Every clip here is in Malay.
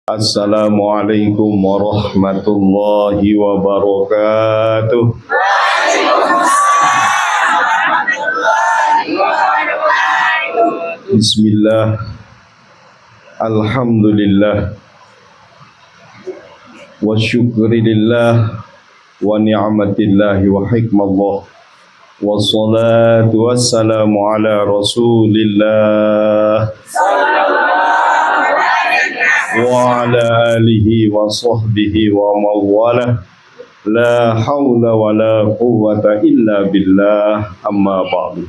Assalamualaikum warahmatullahi wabarakatuh. Bismillah. Alhamdulillah. Wa syukrilillah wa ni'matillah wa hikmallah. Wassalatu wassalamu ala rasulillah wa ala alihi wa sahbihi wa mawalah. La hawla wa la quwwata illa billah. Amma ba'du.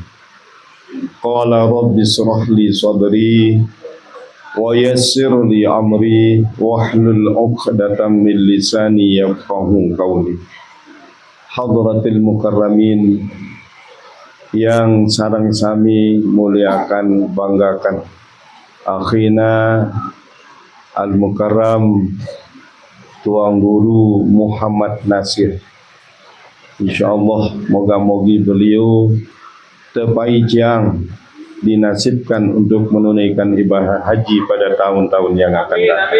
Qala rabbi israh li sadri wa yassir li amri wahlul 'uqdatam min lisani yafqahu qawli. Hadratil mukarramin yang sareng sami muliakan banggakan akhina al-mukarram Tuang Guru Muhammad Nasir. InsyaAllah moga-mogi beliau terpaijang dinasibkan untuk menunaikan ibadah haji pada tahun-tahun yang akan datang.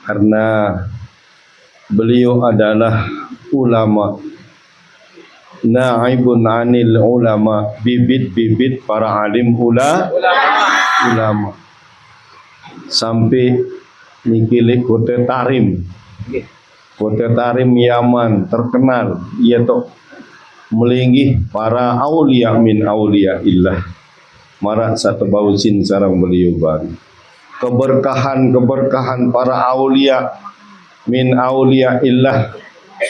Karena beliau adalah ulama, naibun anil ulama, bibit-bibit para alim ulama. Sampai nikili kota Tarim. Kota Tarim Yaman terkenal yaitu melinggih para aulia min aulia illah. Marak satu bausin sarang beliau bang. Keberkahan para aulia min aulia illah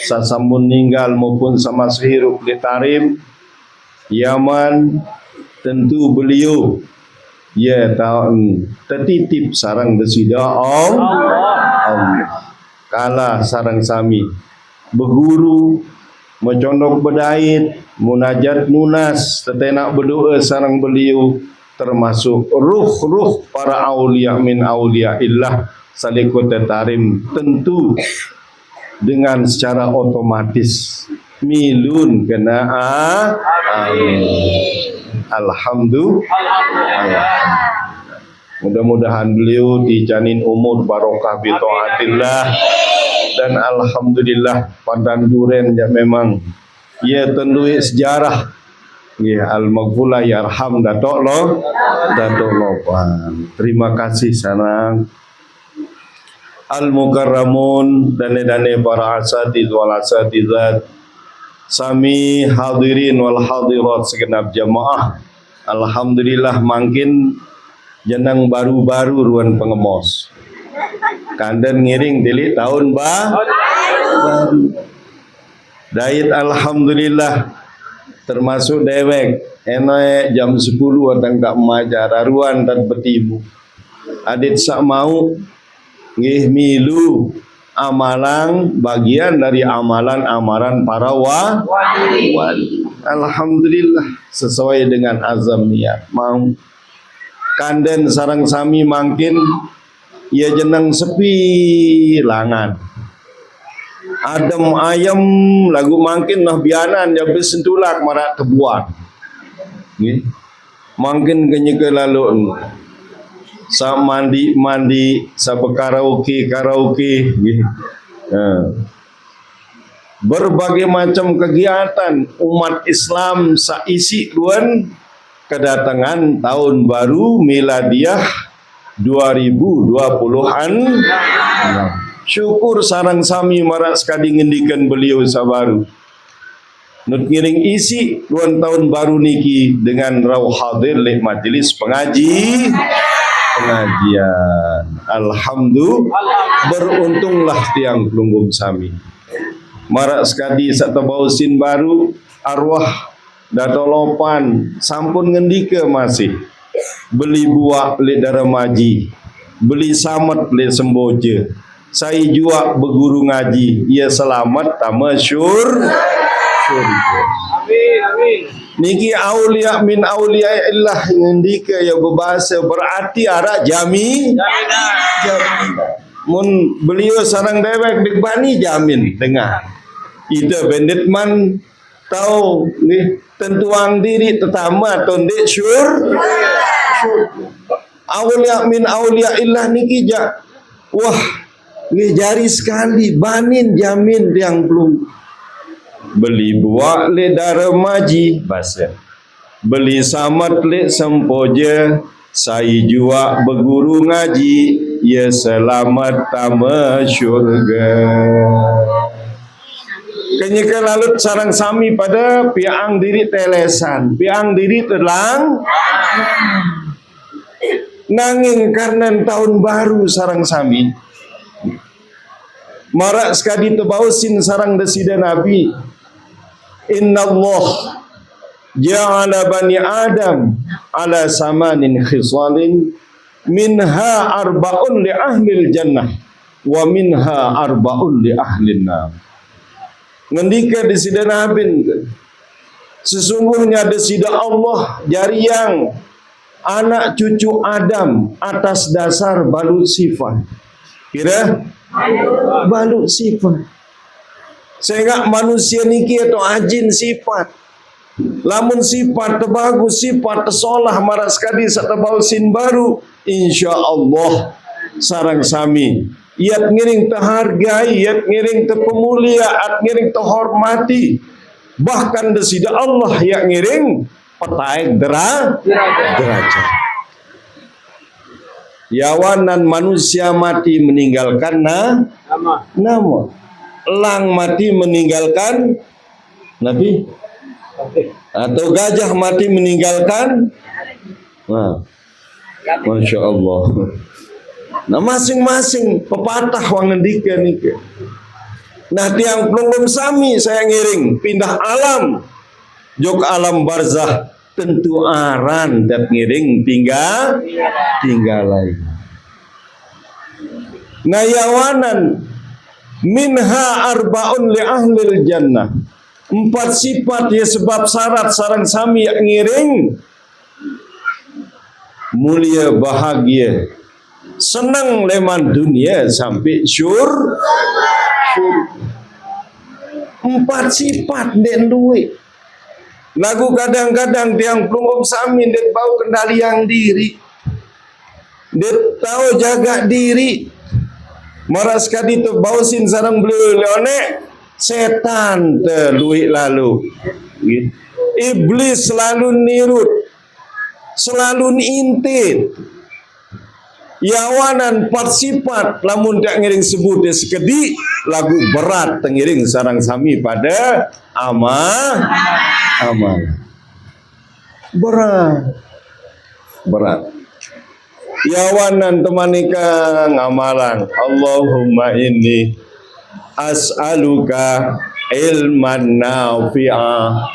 sasambun ninggal maupun sama sehirup di Tarim Yaman, tentu beliau ya tahu tertitip sarang desida Allah. Kala sarang sami berguru mencondok bedait munajat nunas tetenak berdoa sarang beliau, termasuk ruh para aulia min aulia illah salikota Tarim, tentu dengan secara otomatis milun kena amin. Alhamdulillah. Mudah-mudahan beliau dijanin umur barokah bi taatillah, dan alhamdulillah pandan duren ya memang ya tentunya sejarah ya al-maghfurlah yarham datuk lopan. Terima kasih sarang al-mukarramun dan para asatidz wal asatidzat sami hadirin wal hadirat segenap jamaah. Alhamdulillah mangkin jenang baru-baru ruan pengemos. Kandan ngiring tilik tahun baru. Dait alhamdulillah termasuk dewek enoe jam 10 adang tak majar aruan dan betibu. Adit sak mau ngih milu amalan bagian dari amalan-amalan para wali. Alhamdulillah sesuai dengan azam niat mau. Kanden sarang sami mangkin ia jenang sepi langan. Adem ayam lagu mangkin nah bianan ya besentulak marak tebuan. Nggih. Mangkin kenyeke lalu sa mandi sa karaoke nggih. Berbagai macam kegiatan umat Islam saisi ruan kedatangan tahun baru miladiah 2020-an. Syukur sarang sami marak sekali ngendikan beliau sabaru. Nut ngiring isi ruan tahun baru niki dengan rauh hadir leh majelis pengajian. Alhamdulillah, beruntunglah tiang pelunggum sami. Marak sekali satabausin baru arwah datolopan sampun ngendika masih beli buah beli daramaji, beli samet beli semboja. Saya juga berguru ngaji, ia selamat tamasyur. Amin. Niki aulia min aulia illah ngendika ya berbahasa berarti arah jaminan. Mun beliau sarang dewek dibani jamin dengar. Ida bandit man tahu nih tentuang diri tetama tonde syur. Awliya min awliya illah niki ja. Wah, nggih jari sekali banin jamin yang belum beli buah le dara maji bahasa. Beli samat le sempoja, saya jua berguru ngaji, ya selamat tama syurga. Kenyaka lalut sarang sami pada piang diri telesan, piang diri telang. Nanging karena tahun baru sarang sami marak sekali tebausin sarang desida Nabi. Inna Allah ja'ala bani Adam ala samanin khisalin minha arba'un li ahlil jannah wa minha arba'un li ahlin nar. Ngendika desida Nabi, sesungguhnya desida Allah jari yang anak cucu Adam atas dasar balut sifat. Kira balut sifat. Sehingga manusia niki atau ajin sifat. Lamun sifat terbagus, sifat tersolah maras kadi satebausin baru, insya Allah sarang sami iat ngiring terhargai, iat ngiring terpemulia, iat ngiring terhormati. Bahkan desida Allah yang ngiring petaik derajat. Yawanan manusia mati meninggalkan nama. Elang mati meninggalkan Nabi. Atau gajah mati meninggalkan. Nah, Masya Allah. Nah masing-masing pepatah wang ngendika nika. Nah tiang pelunggung sami saya ngiring pindah alam. Jok alam barzah tentu aran dan ngiring tinggal lain. Nayawanan minha arbaun li ahlil jannah. 4 sifat ya sebab syarat sarang sami yang ngiring mulia bahagia senang leman dunia sampai syur. 4 sifat den duit. Lagu kadang-kadang tiang pelunggung sami dia bau kendali yang diri. Dia tahu jaga diri. Maras kadi tu bausin sarang beliau leone setan terluik lalu. Iblis selalu nirut. Selalu intit. Yawanan 4 sifat lamun tak ngiring sebut dia sekedi lagu berat tengiring sarang sami pada amal berat yawanan temanika ngamalan Allahumma inni as'aluka ilman nafi'a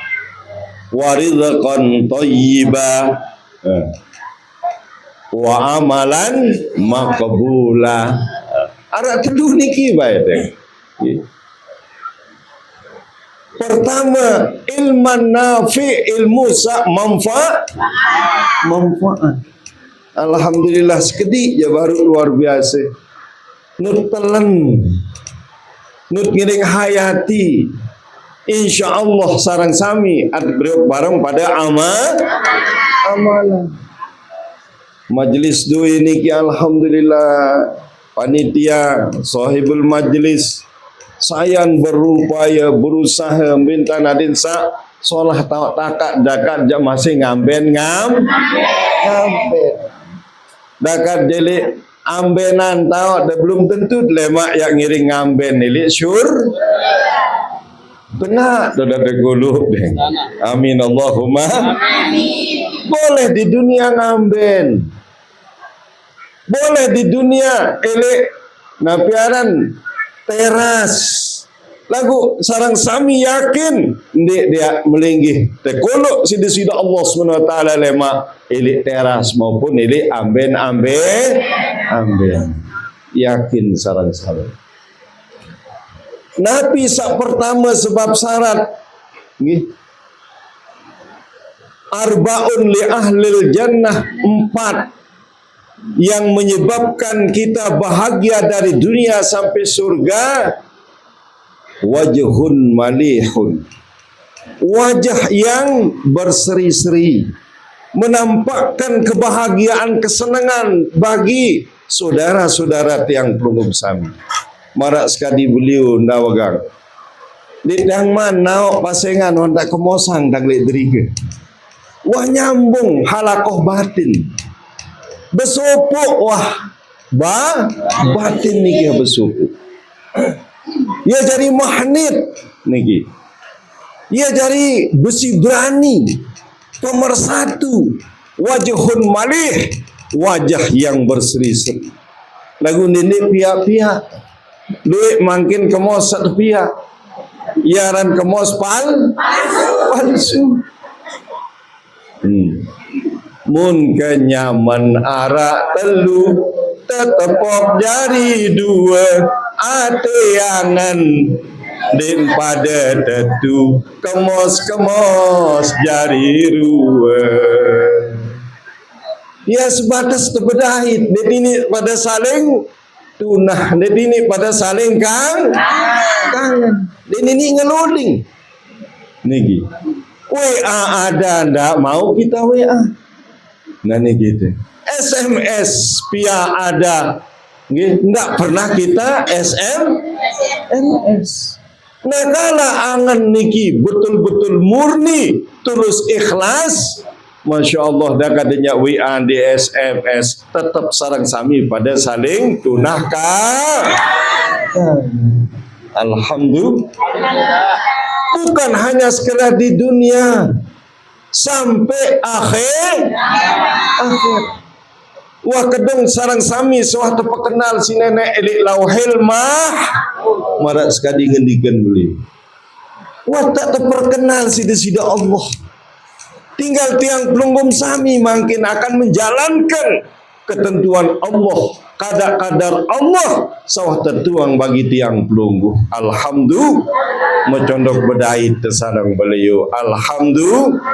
wa rizqan thayyiba wa amalan maqbula. Ara telu niki bae teh. Pertama, ilman nafi, ilmu sa manfaat. Alhamdulillah sekedi ya baru luar biasa. Nut telen. Nut ngiring hayati. Insya Allah sarang sami ad beriuk bareng pada amalan. Majlis dua ini ki alhamdulillah panitia sahibul majlis sayan berupaya berusaha minta nadin sa solah tahu takat dakat jam masih ngamben dakat delik ambenan tahu ada belum tentu lemak yang ngiring ngamben delik syur benar sudah teguluh deh. Amin Allahumma amin. Boleh di dunia ngamben, boleh di dunia elek napiaran teras lagu sarang sami yakin dia melinggih tekolok sida Allah Subhanahu wa taala lema elek teras maupun elek amben yakin sarang sami. Nabi sak pertama sebab syarat nggih arbaun li ahlil jannah 4 yang menyebabkan kita bahagia dari dunia sampai surga. Wajhun malihun, wajah yang berseri-seri, menampakkan kebahagiaan, kesenangan bagi saudara-saudara tiang pelunggup sami. Marak sekali beliau nawagang. Di dang mana pasengan hondak kemosang dak lek deriga. Wah nyambung halakoh batin. Besopuk wah batin niki besopuk. Ya jadi magnet niki. Ya jadi besi berani, pemersatu, wajhun malih, wajah yang berseri-seri. Lagu nenek pihak-pihak, duit makin kemos satu pihak, yaran kemos palsu. Mun kenyaman arak telu, tetepok jari dua, ate angan din pada tetu, kemos jari rua. Ya sebatas terbedahit, ini pada saling tunah, ini pada saling kangen, ini ngeloding. Niki, WA ada, ndak mau kita WA. Nah ini gitu. SMS pia ada, nggak pernah kita SMS. Nah kala angan niki betul-betul murni, terus ikhlas, Masya Allah dah katanya WA di SMS tetap sarang sami pada saling tunahkan. Alhamdulillah. Bukan hanya sekedar di dunia, sampai akhir. Wah kedeng sarang sami sewah terkenal si nenek elik lauhil marak sekali ngendikan beliau. Wah tak terkenal sida-sida Allah. Tinggal tiang pelunggum sami makin akan menjalankan ketentuan Allah, kadar-kadar Allah sawah tertuang bagi tiang pelunggu. Alhamdulillah, mencondok bedait tersarang beliau. Alhamdulillah.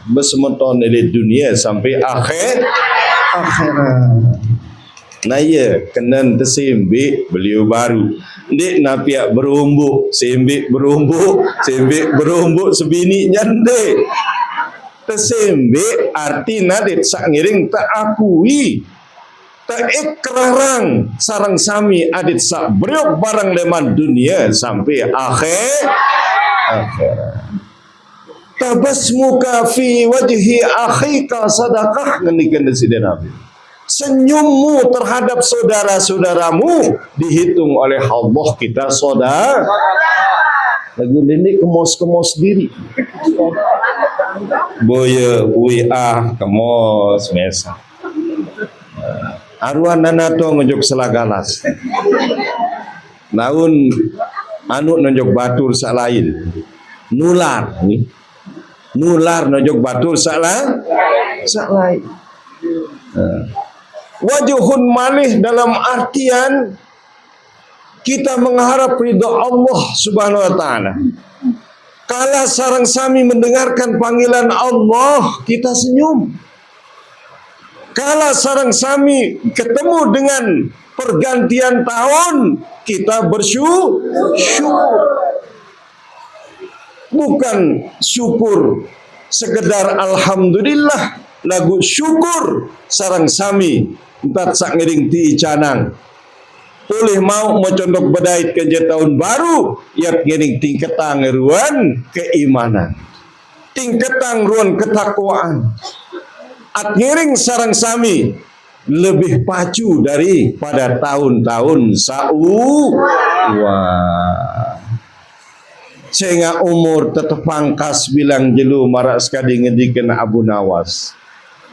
Bersemeton dari dunia sampai akhirat. Nah ya, kenan tersembik beliau baru. Dek napiak berumbuk, sembik berumbuk sebini nyande. Tersembik arti nadit sak ngiring tak akui. Tak ikrarang sarang sami adit sak beriok barang leman dunia sampai akhirat. Tabasmuka fi wajhi akhika sadaqah ngendikan Presiden Nabi. Senyummu terhadap saudara-saudaramu dihitung oleh Allah kita saudara. Lagu ini kemos-kemos diri. Boya WA kemos mesa. Arwah nanato ngejok selagalas. Naun anu nonjok batur sak lain. Nular nih. Nular nonjok batur sak lain. Wajhun malih dalam artian kita mengharap ridha Allah Subhanahu wa taala. Kala sarang sami mendengarkan panggilan Allah, kita senyum. Kala sarang sami ketemu dengan pergantian tahun, kita bersyukur. Bukan syukur sekedar alhamdulillah, lagu syukur sarang sami empat sak ngiring ti canang boleh mau mencondok bedait kerja tahun baru yak ngiring tingketang ruan keimanan, tingketang ruan ketakwaan, at ngiring sarang sami lebih pacu daripada tahun-tahun sehingga umur tetap pangkas bilang jelu marak sekali ngedikan Abu Nawas.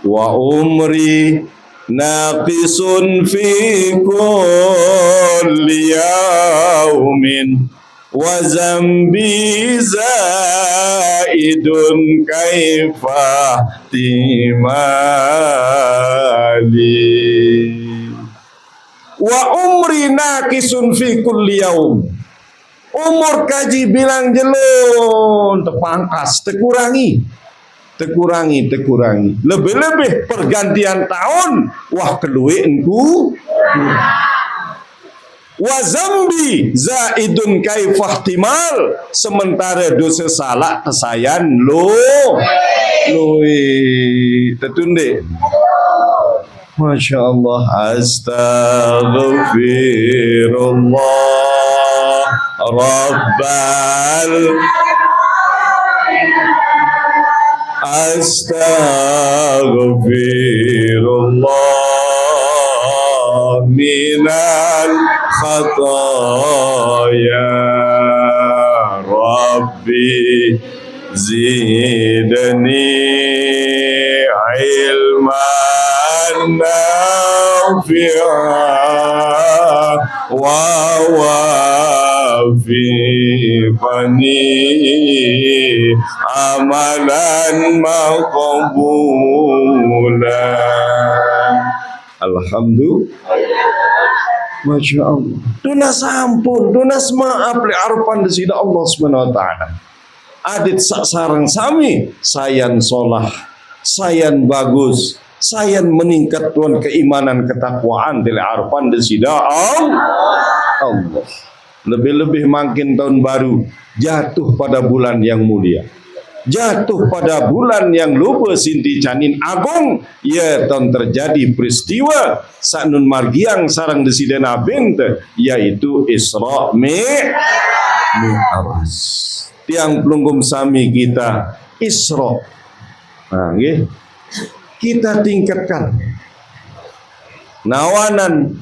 Wa umri naqisun fi kulli yaumin wa zambi zaidun kaifa timali. Wa umri naqisun fi kulli yaum. Umur kaji bilang jelun terpangkas, terkurangi. Lebih-lebih pergantian tahun, wah keluwe engku. wa zambi zaidun kaifahtimal, sementara dosa salah kesayan tertundik. Masya Allah. Astaghfirullah Rabbal Astaghfirullah minal khataya Rabbi zidni ilman nafi'an wa wafiqani amalan maqbulan. Alhamdulillah. Masya Allah. Tunas ampun, tunas maaf li arpan desida Allah Subhanahu wa taala. Adit sak sarang sami sayan solah, sayan bagus, sayan meningkat tuan keimanan ketakwaan li arpan desida Allah. Lebih-lebih makin tahun baru jatuh pada bulan yang mulia, jatuh pada bulan yang lupa sinti canin agung, ya tahun terjadi peristiwa saknun margiang sarang desida nabing yaitu Isra Mi'raj. Tiang pelunggum sami kita Isra, kita tingkatkan nawanan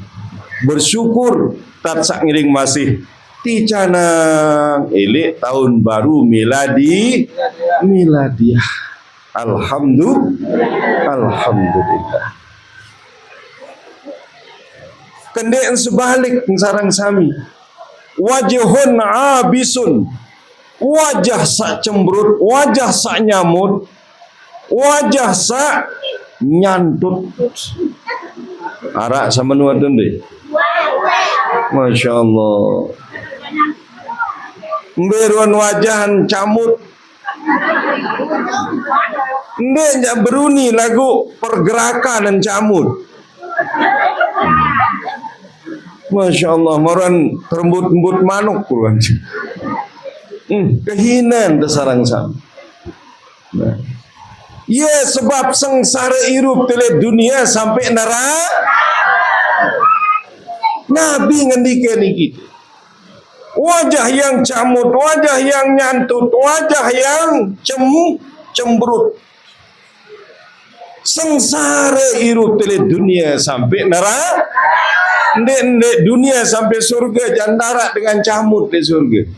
bersyukur tatsak ngiring masih ticanang elik tahun baru miladiah. Alhamdulillah. Kendeen sebalik sarang sami wajhun abisun, wajah sak cemberut, wajah sak nyamut, wajah sak nyantut. Arak sama nuadun deh. Masya Allah. Mberuan wajahan camut. Ndek beruni lagu pergerakan dan camut. Masya Allah. Maran terembut-embut manuk puluhan. Kehinan tersarang sam. Ya sebab sengsara irup tele dunia sampai neraka. Nabi ngendikan kita, wajah yang camut, wajah yang nyantut, wajah yang cemberut, sengsara irup tele dunia sampai neraka. Ndek dunia sampai surga, jangan darat dengan camut di surga,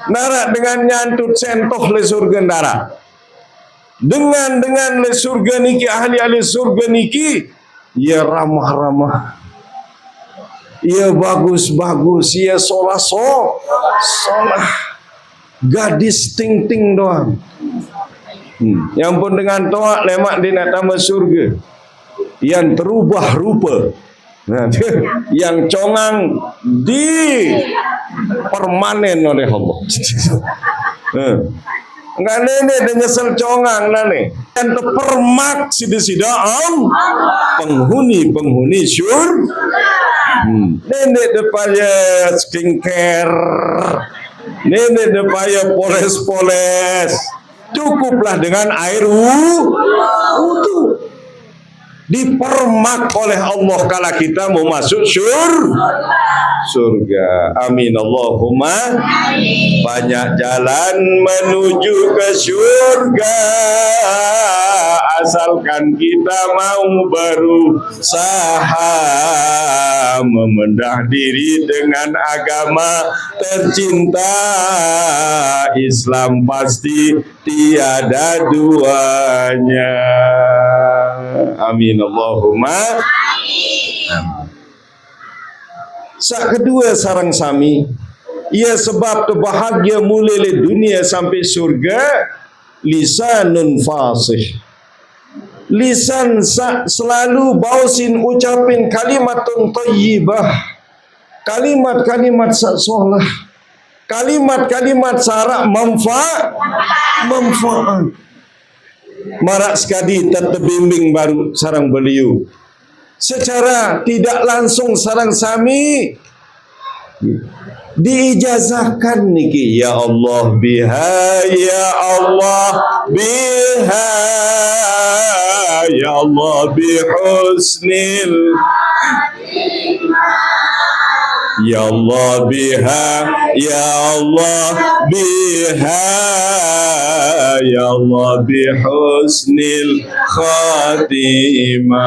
darat dengan nyantut sentoh le surga darat. Dengan le surga niki, ahli surga niki, ya ramah-ramah, ia bagus-bagus, ia solah, gadis ting-ting doang. Yang pun dengan toak lemak dia nak tambah surga, yang terubah rupa, yang congang di permanen oleh Allah. Enggak nene dan nyesel congang nane, yang terpermak sida-sida penghuni nenek depaya skincare, nenek depaya poles-poles, cukuplah dengan air wudu. Dipermak oleh Allah kala kita mau masuk surga. Amin Allahumma. Banyak jalan menuju ke surga, asalkan kita mau berusaha memendah diri dengan agama tercinta. Islam pasti tiada duanya. Amin Allahumma. Sak kedua sarang sami, ia sebab terbahagia mulai le dunia sampai surga, lisanun fasih. Lisan selalu bausin ucapin kalimatun thayyibah, kalimat-kalimat sasolah, kalimat-kalimat sarak manfaat. Marak sekali terbimbing baru sarang beliau. Secara tidak langsung sarang sami Diijazahkan niki, ya Allah biha, ya Allah biha, ya Allah bihusnil, ya Allah biha, ya Allah biha, ya Allah bihusnil khatimah.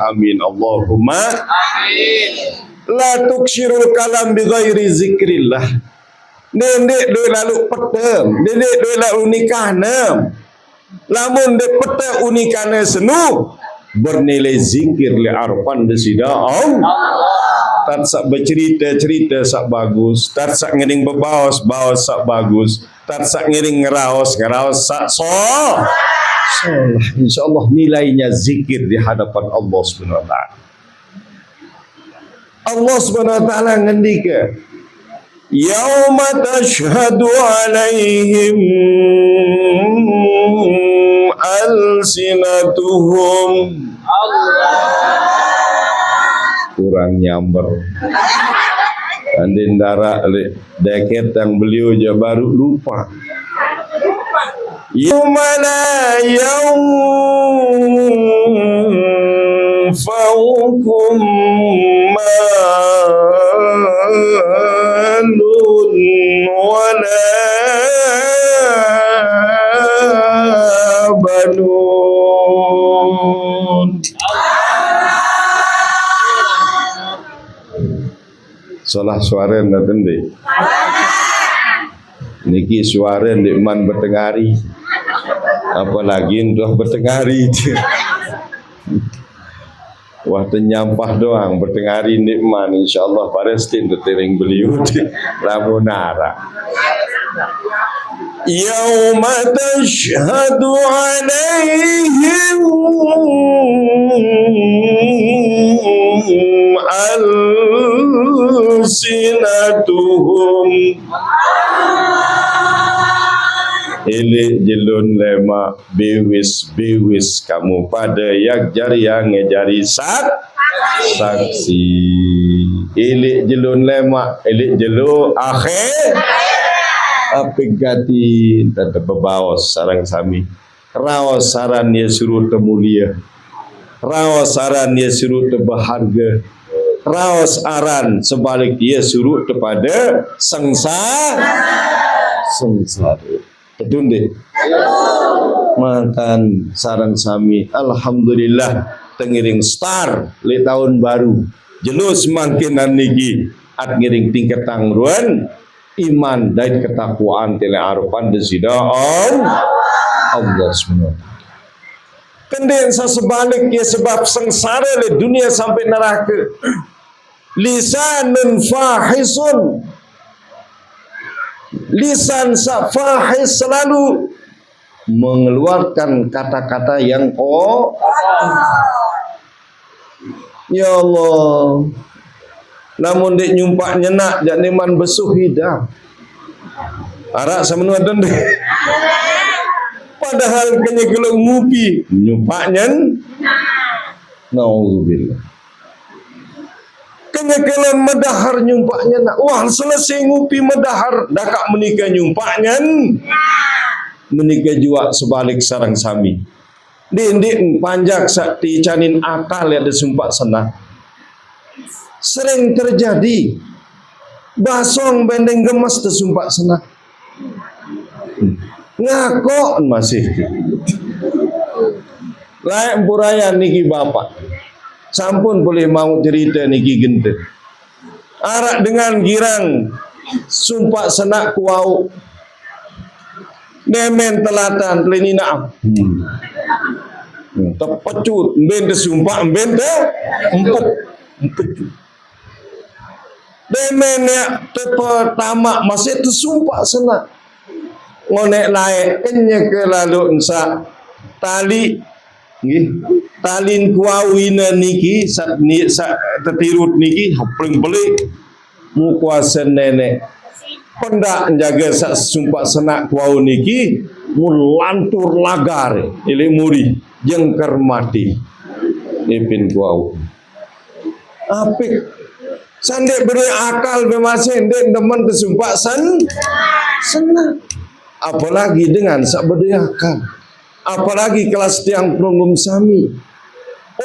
Amin Allahumma amin. La tukshirul kalam bi ghairi zikrillah. Dendek doi lalu petem, dendek doi lalu nikah nem. Lamun de pete unikane senu bernilai zikir li arfan desida Allah. Tak sak bercerita-cerita sak bagus, tak sak ngering bebaos-baos sak bagus, tak sak ngering ngeraos sak solah. Insyaallah nilainya zikir di hadapan Allah Subhanahu wa taala. Allah Subhanahu wa taala ngendika, yauma tashhadu alaihim alsinatuhum. Kurang nyamber. Andin darah deket yang beliau je baru lupa. Yauma la yanfa'ukum malun wala banun. Salah suara nanti deh. Niki suara di man bertengari. Apalagi untuk bertengari. Wah nyampah doang bertengari nikman, insyaallah parestin tetering beliau di Lamunara. Yauma tashhadu alaihim alsinatuhum. Ili jelun lema bewis kamu pada yak jari yang ngejari saksi. Ili jelun lema, ili jelu akhir. Apik gati tetap bebaos sarang sami. Raos saran dia suruh temulia. Raos saran dia suruh tebaharga. Raos aran sebalik dia suruh kepada sengsara. Betul deh. Mantan sarang sami, alhamdulillah tengiring star li tahun baru. Jelus makinan niki at ngiring tingkat tangruan iman dan ketakwaan tele arfan desida Allah SWT. Kendeng sebalik ya sebab sengsara le dunia sampai neraka. Lisanun fahisun. Lisan fahis selalu mengeluarkan kata-kata yang ya Allah. Namun dek nyumpak nyenak jak neman besuh hidang. Arak sama dan dek. Padahal kenya gelung ngupi nyumpaknya. Nauzubillah. Kenya kelon medahar nyumpaknya nak. Wah selesai ngupi medahar dakak menikah nyumpaknya. Menikah juga sebalik sarang sami. Dindik panjak sakti canin akal ada sumpah senang. Sering terjadi basong bendeng gemes tersumpah senang. Ngakok masih. Layak puraya niki bapak. Sampun boleh mau cerita niki gente. Arak dengan girang sumpah senak kuau. Nemen telatan telinina. Tepecut ben sumpah ben te empuk. Nemen ya pertama masih tersumpah senak. Ngonek naik kenya ke lalu ensa tali talin kuawina niki sak tetirut niki paling pelik mu kuasa nenek pendak jaga sak sumpah senak kuau niki mu lantur lagar ili muri jengker mati ipin kuau apik Sandek beri akal bemasin dek demen kesumpak senang. Apalagi dengan sak beri akal. Apalagi kelas tiang perunggum sami.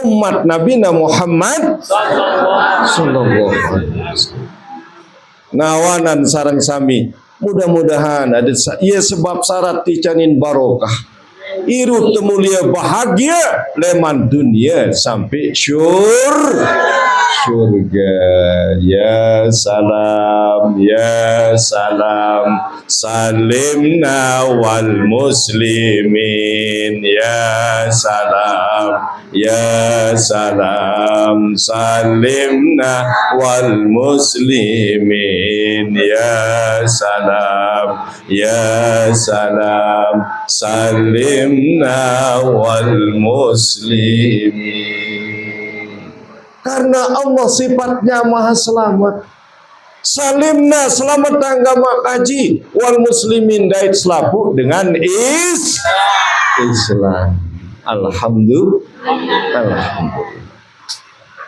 Umat Nabi Muhammad sallallahu alaihi wasallam. Nawanan sarang sami. Mudah-mudahan ada sebab syarat ticanin barokah. Iru temulia bahagia leman dunia sampai surga. Ya salam salimna wal muslimin. Ya salam salimna wal muslimin. Ya salam salimna wal muslimin. Karena Allah sifatnya maha selamat. Salimna selamat agama kaji wal muslimin dait selapu dengan Islam. Alhamdulillah.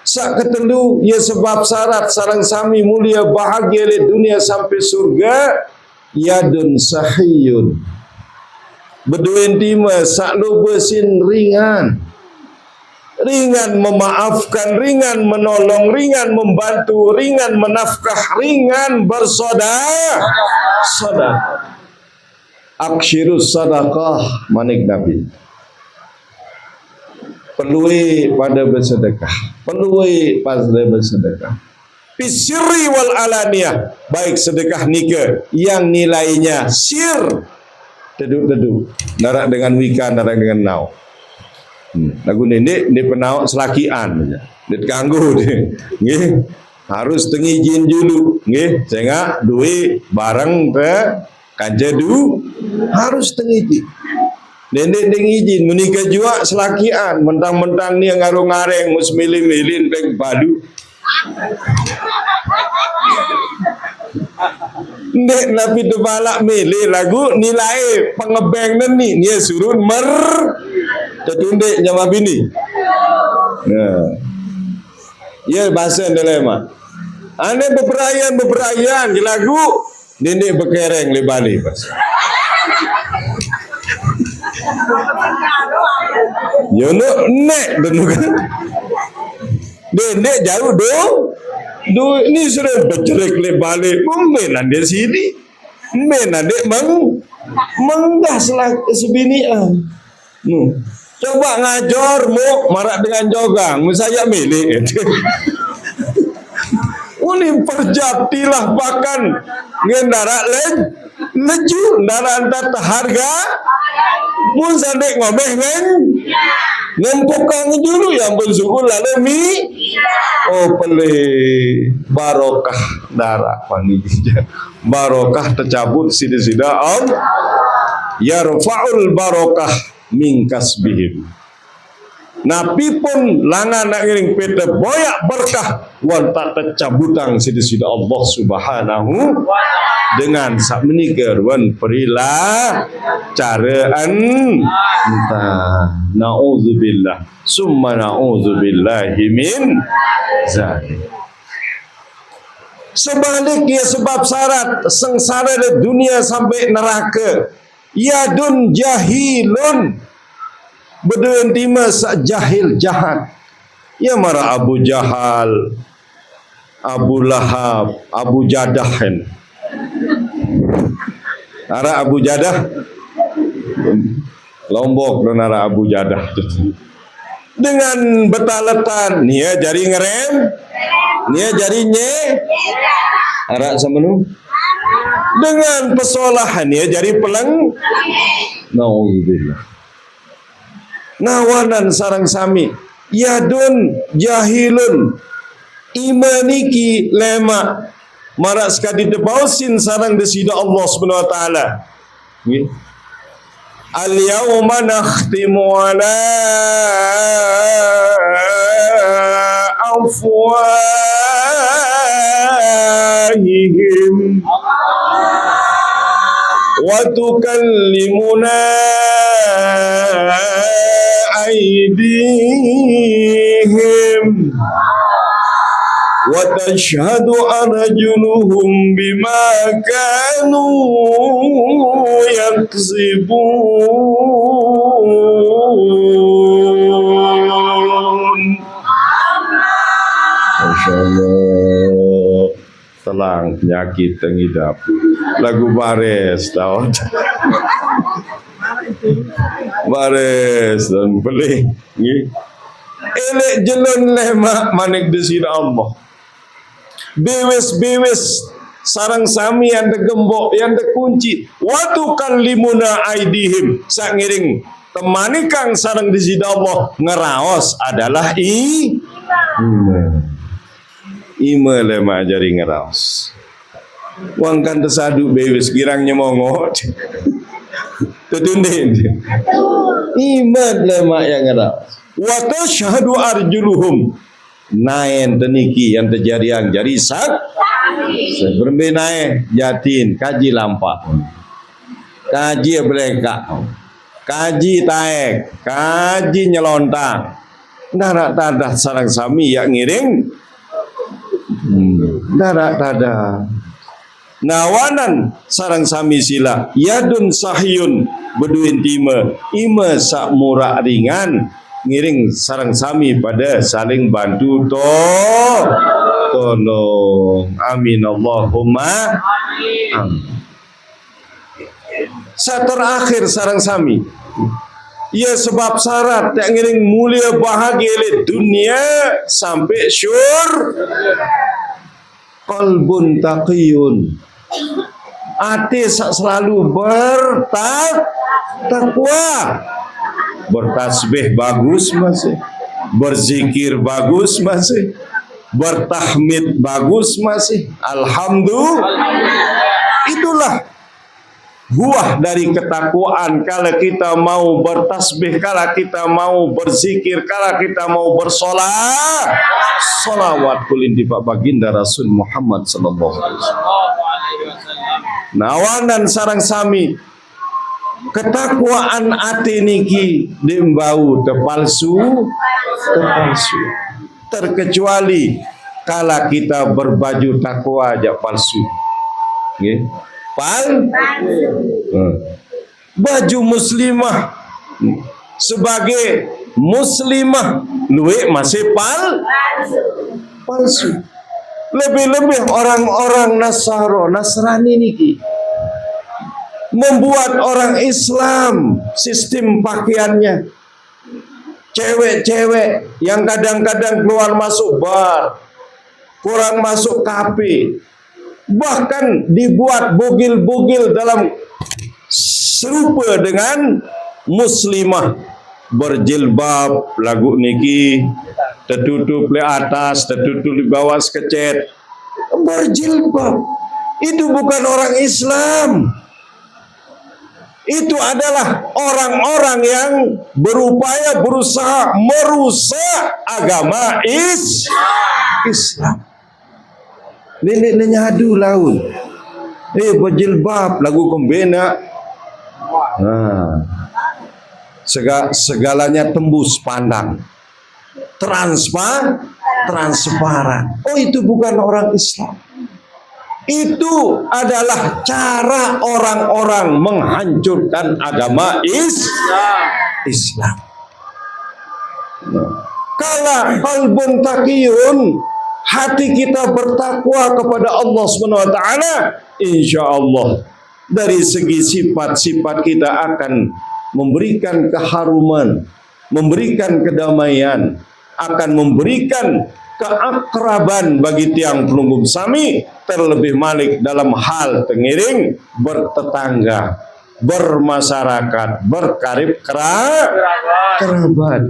Sak ketelu ya sebab syarat sarang sami mulia bahagia di dunia sampai surga. Yadun sahiyun Beduen tima sak lubesin ringan memaafkan, ringan menolong, ringan membantu, ringan menafkah, ringan bersedekah. Aksyirus sadaqah manik Nabi. Pelui pada bersedekah. Bisirri wal alaniyah, baik sedekah nika yang nilainya sir, teduh narak dengan wika, narak dengan nau. Lagu nenek penau selakian, dit ganggu deh, nggih harus tengijin dulu, nggih sehingga duit barang te kanjadu harus tengijin. Nenek tengijin menikah juga selakian, mentang-mentang ni ngaruh ngareng mus milih-milih peng padu. Nek nabi tu balak milih lagu nilai pengebeng ni dia suruh tertunduk jama bini. Nah. Ya bahasa dilema. Ane beperayaan di lagu nenek bekereng le balik pas. Yo nek denukan. Nenek jauh ini sudah bercerik le balik. Menan dia sini. Menan dia menggah sebinian. Coba ngajor mu marak dengan jogang, saya milik. Uni perjatilah bahkan ngendara leju ndara antar harga mun sandek ngomeh ngempukang dulu yang bersyukur lalu pele barokah darah panija barokah tercabut sida-sida yarfa'ul barokah min kasbihim. Nabi pun langan nak ngiring peta boyak berkah wan tak tercabutang sida-sida Allah Subhanahu dengan sak menikah wan perilah caraan entah naudzubillah summa naudzubillahi min zalik. Sebaliknya sebab syarat sengsara dari dunia sampai neraka. Yadun jahilun beduen tima sak jahil jahat. Ya mara Abu Jahal, Abu Lahab, Abu Jadah kan. Ara Abu Jadah Lombok dan ara Abu Jadah dengan betaletan nia jari ngerem, nia jari nye ara semenu dengan pesolahannya jadi peleng. Nauzubillah. Nawanan sarang sami yadun jahilun imaniki lema marak sekali debausin sarang desida Allah Subhanahu wa taala. Al yauma nakhtimu ala afwahihim wa tukallimuna aydihim wa tashhadu arjuluhum bima kanu yaksibun. Masya Allah, telang penyakit tengidap. Lagu baris tau. Baris dan boleh. Elek jelun lemak manik desir Allah. Bewes sarang sami yang gembok, yang kunci. Watu kan limuna aidihim. Sak ngiring temanikang sarang desir Allah ngeraos adalah Ima lemak jari ngeraos. Wang kan tersaduk bewes girangnya mongot. Tetundin. Iman lemak yang ngeraos. Wa tashhadu arjuluhum. Naen teniki yang terjadi yang jari sak. Sebelum naik jatin kaji lampak. Kaji belengkak. Kaji taek, kaji nyelontar. Darak tadah sarang sami yang ngiring. Darak tadah. Nawanan sarang sami sila yadun sahyun beduin tima ima sak murak ringan ngiring sarang sami pada saling bantu tolong. Amin Allahumma amin. Sa terakhir sarang sami ya sebab syarat yang ngiring mulia bahagia le dunia sampai syur qalbun taqiyun. Hati selalu bertakwa, bertasbih bagus masih, berzikir bagus masih, bertahmid bagus masih. Alhamdulillah. Itulah buah dari ketakwaan. Kalau kita mau bertasbih, kalau kita mau berzikir, kalau kita mau bersolat, solawat kulinti Pak Baginda Rasul Muhammad sallallahu alaihi wasallam. Nawanan sarang sami ketakwaan ati niki dimbau tepalsu terkecuali kala kita berbaju takwa aja palsu. Nggih. Baju muslimah sebagai muslimah luwe masih palsu. Lebih-lebih orang-orang Nasrani niki membuat orang Islam sistem pakaiannya. Cewek-cewek yang kadang-kadang keluar masuk bar, kurang masuk kafe, bahkan dibuat bugil-bugil dalam serupa dengan muslimah berjilbab lagu niki tertutup di atas, tertutup di bawah sekecet. Berjilbab itu bukan orang Islam. Itu adalah orang-orang yang berusaha merusak agama Islam. Nenek nyadu laun. Berjilbab lagu pembina. Segalanya tembus pandang. Transparan. Oh, itu bukan orang Islam. Itu adalah cara orang-orang menghancurkan agama Islam. Kala qalbun taqiyun, hati kita bertakwa kepada Allah Subhanahu wa taala, insyaallah dari segi sifat-sifat kita akan memberikan keharuman, memberikan kedamaian, akan memberikan keakraban bagi tiang pelunggup sami, terlebih malik dalam hal tengiring bertetangga, bermasyarakat, berkarib kerabat.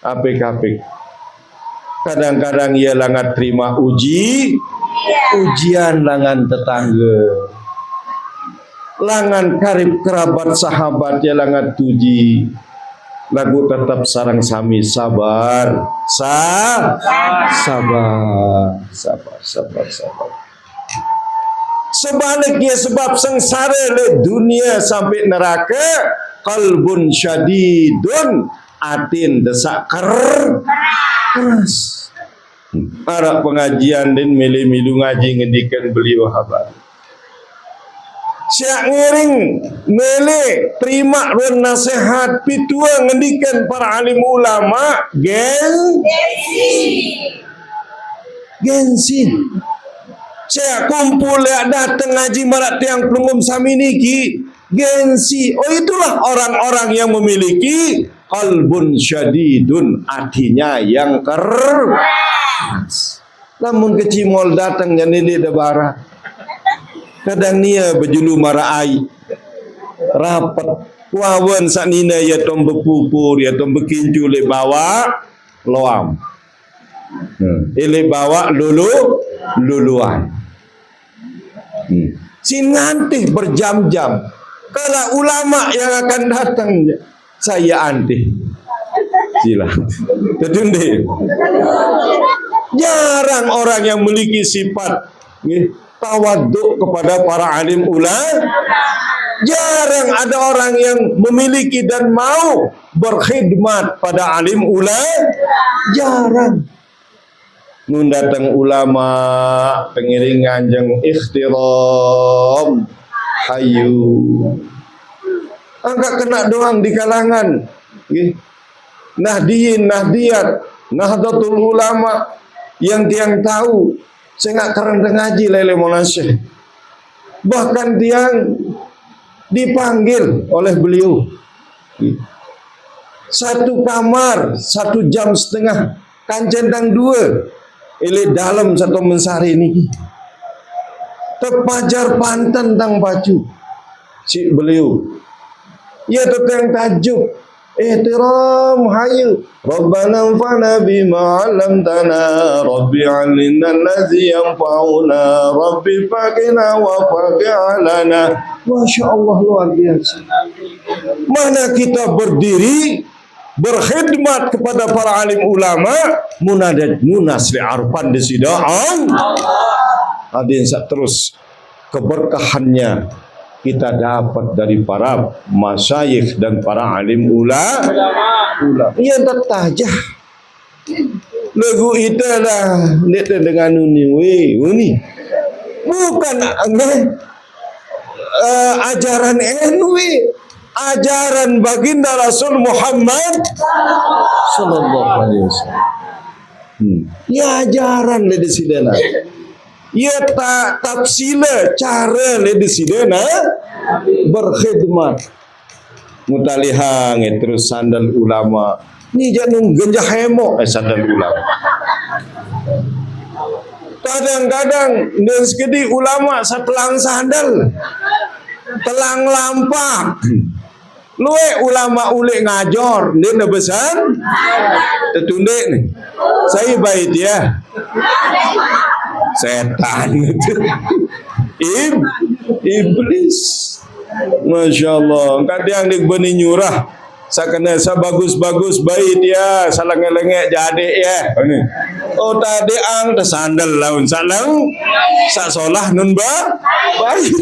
Apik-apik. Kadang-kadang ia langat terima ujian langan tetangga, langan karib kerabat sahabat ya langan tuji. Lagu tetap sarang sami sabar. Sebaliknya sebab sengsara le dunia sampai neraka, qalbun syadidun, atin desak keras. Arak pengajian dan milu-milu ngaji ngedikan beliau habar. Siak ngiring mele terima ruang nasihat pitua ngendikan para alim ulama gengsi. Siak kumpul ya datang ngaji marak tiang pelungum sami niki gengsi. Oh itulah orang-orang yang memiliki qalbun syadidun, hatinya yang keras. Namun kecimol datang nyanili debara. Kadang nia berjulu marai rapat wawan saknina ya tom berpupur ya tom berkincu le bawa loam. Ile bawa luluan. Sinantih berjam-jam. Kalau ulama yang akan datang saya antih. Sila. Tertunde. Jarang orang yang memiliki sifat tawaduk kepada para alim ulama. Jarang ada orang yang memiliki dan mau berkhidmat pada alim ulama. Jarang. Nun datang ulama pengiringan yang ikhtiram hayu. Angkat kena doang di kalangan. Nahdiyin, Nahdiyat, Nahdlatul Ulama yang tiang tahu. Saya nggak keren ngaji lele monasih. Bahkan tiang dipanggil oleh beliau. Satu kamar, 1 jam setengah, kancentang 2. Ile dalam satu mensari ini. Terpajar pantan tang baju si beliau. Ya tetang tajuk ihtiram hayu Rabbana anfa'na bima 'allamtana Rabbi 'allimna allazi yanfa'una Rabbi faqina wa faq'alana. Masya Allah, luar biasa. Mana kita berdiri berkhidmat kepada para alim ulama, munadat nunas li arfan di sidaan. Hadirin terus keberkahannya kita dapat dari para masyayikh dan para alim ulama. Ia tertajah lagu itu lah dengan uni bukan ajaran NW, ajaran baginda Rasul Muhammad sallallahu alaihi wasallam. Ya ajaran le disidena. Ya tafsila cara le disidena berkhidmat. Mutalihang terus sandal ulama. Ni janung genjah hemok sandal ulama. Kadang-kadang dan sekedi ulama setelang sandal telang lampak. Luwe ulama ulik ngajor dia na besan tertunduk nih. Saya baik dia setan iblis. Masya Allah. Kadang dia benih nyurah sakana sabagus-bagus baik dia salangeng-lengek jadi ya. Oh tadi ang tersandal laun salang sak solah nun baik.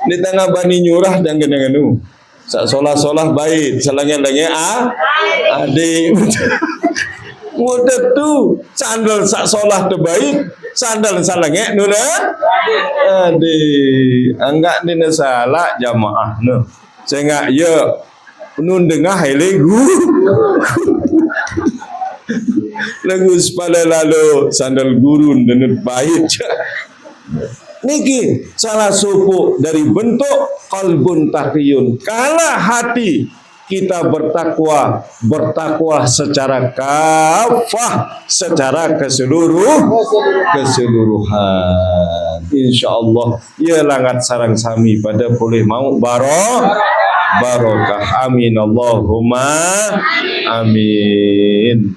Di tengah bani nyurah dan gena-genu sak solah-solah baik salangeng-lengek adik. Mudah tu sandal sak solah terbaik sandal salangeng nuna adik anggak dina salah jamaah no sehingga ya nun dengah legu lagu sepala lalu sandal gurun dan baik. Niki salah suku dari bentuk qalbun taqiyun. Kala hati kita bertakwa secara kafah, secara keseluruhan. Insyaallah ya langat sarang sami pada boleh mau barokah. Amin Allahumma amin.